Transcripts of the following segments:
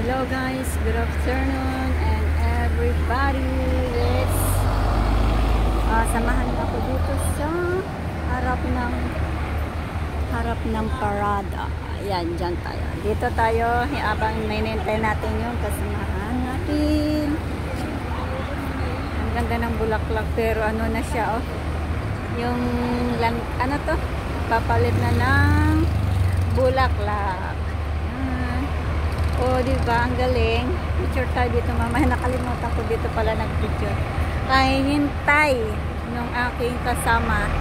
Hello guys, good afternoon and everybody. Let's samahan ako dito sa harap ng parada. Ayan, dyan tayo. Dito tayo, habang nainintay natin yung kasamahan natin. Ang ganda ng bulaklak, pero ano na siya, oh. Yung, ano to? Papalit na ng bulaklak. O, diba? Ang galing. Picture tayo dito, mamaya. Nakalimutan ko dito pala nag-picture. Kaya hintay ng aking kasama.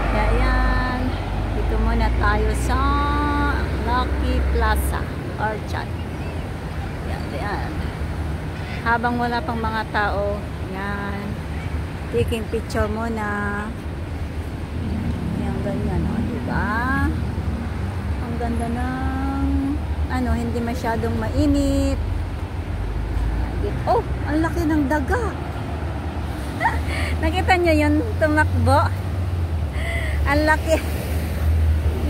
Kaya yan. Dito muna tayo sa Lucky Plaza Orchard. Yan. Habang wala pang mga tao, yan. Taking picture muna. Yan, ganyan. O, diba? Ang ganda ng hindi masyadong mainit. Oh, ang laki ng daga. Nakita nyo yun, tumakbo. Ang laki.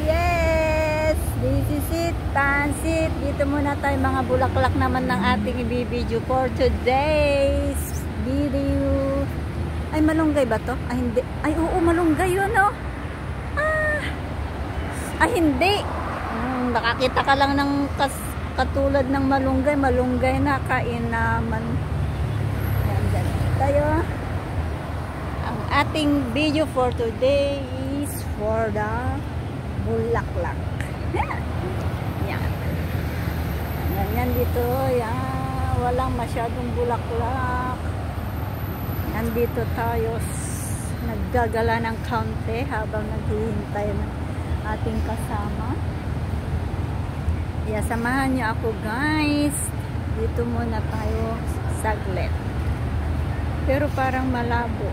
Yes, this is it, pansit. Dito muna tayo, mga bulaklak naman ng ating i-video for today's video. Ay, malunggay ba to? Ay, hindi. Ay, oo, malunggay yun, oh. Ay, hindi. Baka kita ka lang ng katulad ng malunggay na kain naman. Yan, dyan tayo. Ang ating video for today is for the bulaklak. Yan. Yan dito. Yan. Walang masyadong bulaklak. Nandito tayo. Naggagala ng kaunti habang naghihintay ng ating kasama. Samahan niyo ako guys. Dito muna tayo saglit. Pero parang malabo.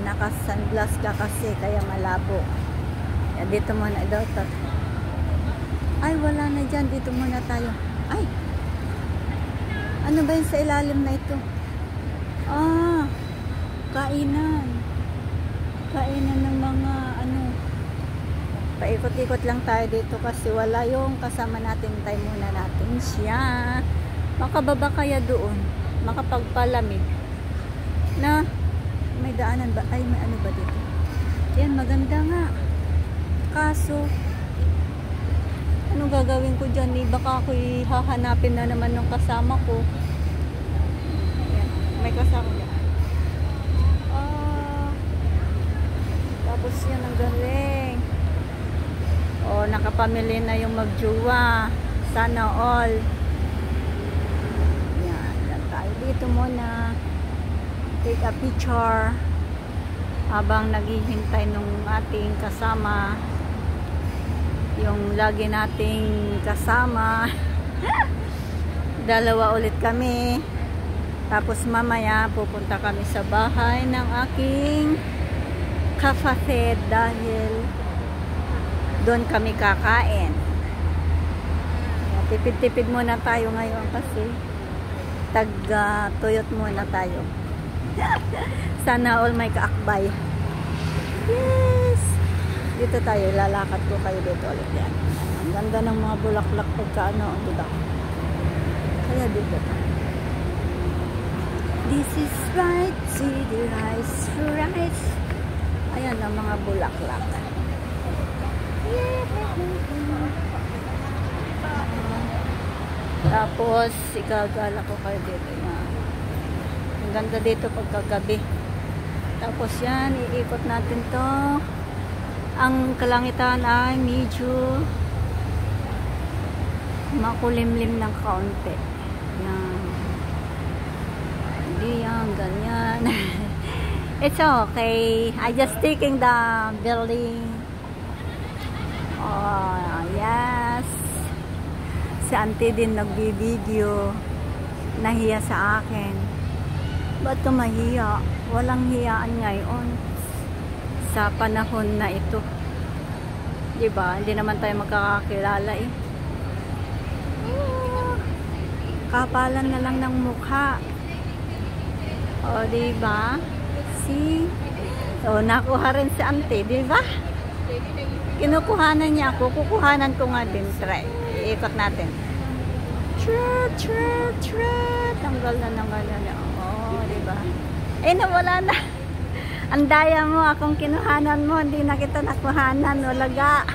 Naka-sunglass ka kasi kaya malabo. Dito muna daw. Ay, wala na dyan. Dito muna tayo. Ay! Ano ba yun sa ilalim na ito? Kainan. Kainan ng mga paikot-ikot lang tayo dito kasi wala yung kasama natin. Tayo muna natin siya. Makababa kaya doon. Makapagpalamig. Na, may daanan ba? Ay, may ano ba dito? Yan, maganda nga. Kaso, ano gagawin ko dyan? Baka ako'y hahanapin na naman ng kasama ko. Yan, may kasama dyan. Tapos yan, ang galing. Nakapamili na yung magjuwa. Sana all. Yan tayo dito muna. Take a picture habang naghihintay nung ating kasama. Yung lagi nating kasama. Dalawa ulit kami. Tapos mamaya pupunta kami sa bahay ng aking kapatid dahil doon kami kakain. Tipid-tipid muna tayo ngayon kasi tag-tuyot muna tayo. Sana all may kaakbay. Yes! Dito tayo, lalakad ko kayo dito ulit yan. Ang ganda ng mga bulaklak pagka diba? Kaya dito tayo. This is right, city rice, rice. Ayan ang mga bulaklak. Tapos igagala ko kayo dito na ang ganda dito pagkagabi. Tapos yan, iikot natin to. Ang kalangitan ay medyo makulimlim ng kaunti. Yan. Hindi yan, ganyan. It's okay. I just taking the building. Yes. Si auntie din nagbibideo. Nahiya sa akin. Ba't ka mahiya? Walang hiyaan ngayon sa panahon na ito. Diba? Hindi naman tayo magkakakilala eh. Kapalan na lang ng mukha. Diba? Nakuha rin si auntie. Diba? Kinukuhanan niya ako, kukuhanan ko nga din. Try. Iikot natin. Trut, trut, trut. Tanggal na naman yan. Oo, diba? Eh, nawala na. Ang daya mo, akong kinuhanan mo. Hindi na kita nakuhanan. Walaga.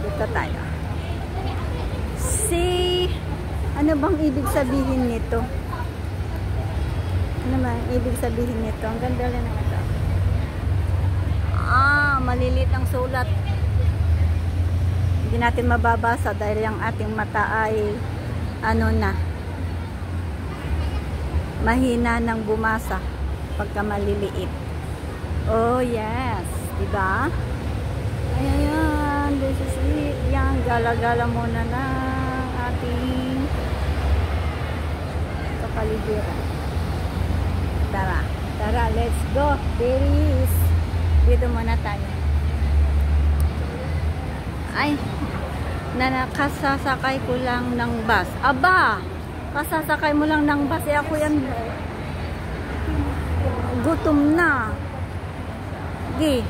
Dito tayo. Ano bang ibig sabihin nito? Ano bang ibig sabihin nito? Ang ganda rin naman ito. Malilit ang sulat. Hindi natin mababasa dahil ang ating mata ay mahina ng bumasa pagka maliliit. Oh yes, diba? Ayan, this is it. Yan, gala-gala muna na ating kapaligiran. Tara, let's go. Beris. Dito muna tayo. Ay, nakasasakay ko lang ng bus. Aba, kasasakay mo lang ng bus. Ako yan, gutom na. Okay.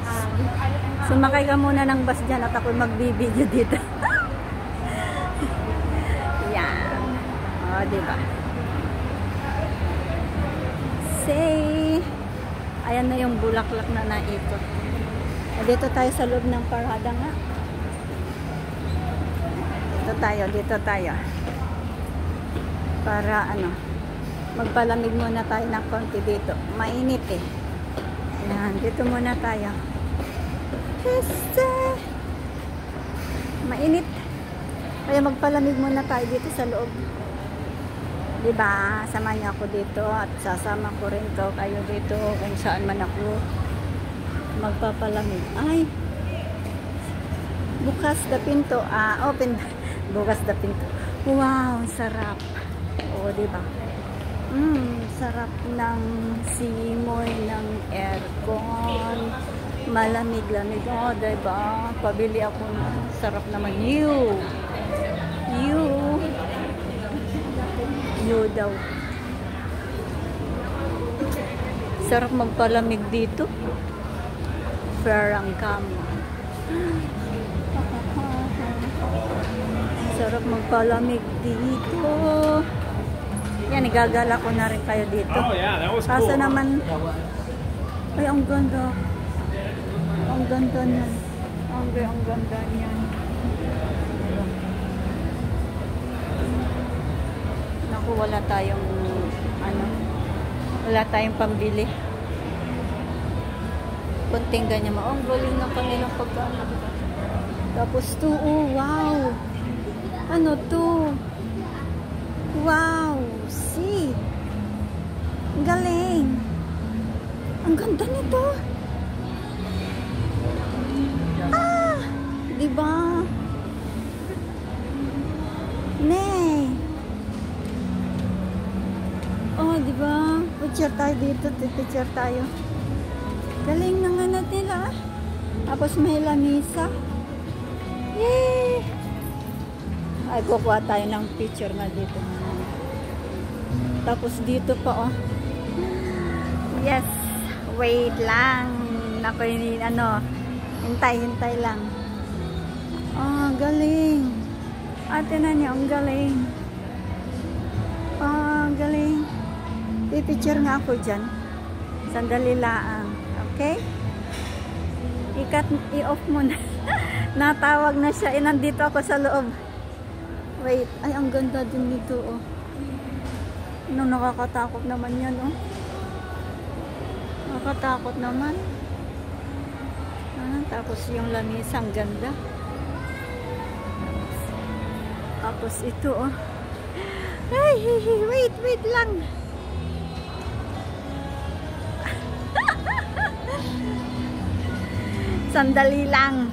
Sumakay ka muna ng bus dyan at ako magbibideo dito. Yan. O, diba? Ayan na yung bulaklak na naikot. Dito tayo sa loob ng parada nga. Dito tayo. Para magpalamig muna tayo ng konti dito. Mainit eh. Ayan, dito muna tayo. Mainit. Kaya magpalamig muna tayo dito sa loob. Diba? Sama niyo ako dito at sasama ko rin kayo dito kung saan man ako magpapalamig. Ay! Bukas na pinto. Open. Bukas na pinto. Wow! Sarap. Oo, diba? Sarap ng simoy ng aircon. Malamig-lamig. Oh, diba? Pabili ako na. Sarap naman. You daw. Sarap magpalamig dito. Fair ang kamo. Sarap magpalamig dito. Yan, igagala ko na rin kayo dito. Kaso naman, ay, ang ganda. Ang ganda niyan. Ang ganda niyan. Naku, wala tayong pambili. Kunting ganyan. Ang galing ng kanilang pagkain. Tapos to, wow. Ano to? Wow, see. Ang galing. Ang ganda nito. Diba? Diba? Picture tayo dito. Picture tayo. Galing na nga natin Tapos may lamisa. Yay! Ay, kukuha tayo ng picture nga dito. Tapos dito pa, Yes. Wait lang. Naku, hintay lang. Galing. Ate na niya, ang galing. Galing. I-picture nga ako dyan. Sandali lang. Okay? I-off mo na. Natawag na siya. Nandito ako sa loob. Wait. Ay, ang ganda din dito, nakakatakot naman yan, Nakakatakot naman. Tapos yung lamisa, ang ganda. Tapos ito, Ay, wait lang. Sandali lang.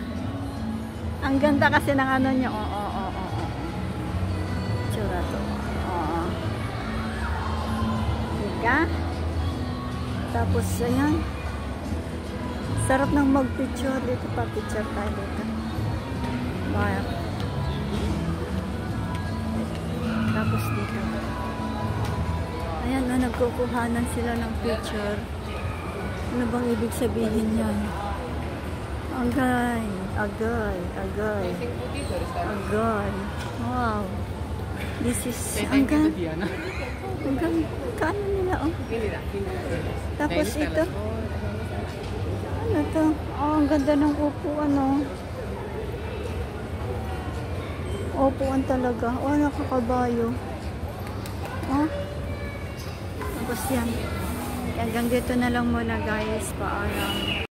Ang ganda kasi ng niya. Tsura to. Diba? Tapos, ayan. Sarap ng mag-picture dito. Pa-picture tayo dito. Bye. Tapos dito. Ayan, nagkukuhanan sila ng picture. Ano bang ibig sabihin yan? Ang galing. Agoy, agoy. Agoy. Wow. This is, hanggang kaano nila, oh. Tapos ito, ano to? Oh, ang ganda ng upuan, oh. Upuan talaga. Oh, nakakabayo. Oh. Tapos yan. Hanggang dito na lang muna, guys. Paalam.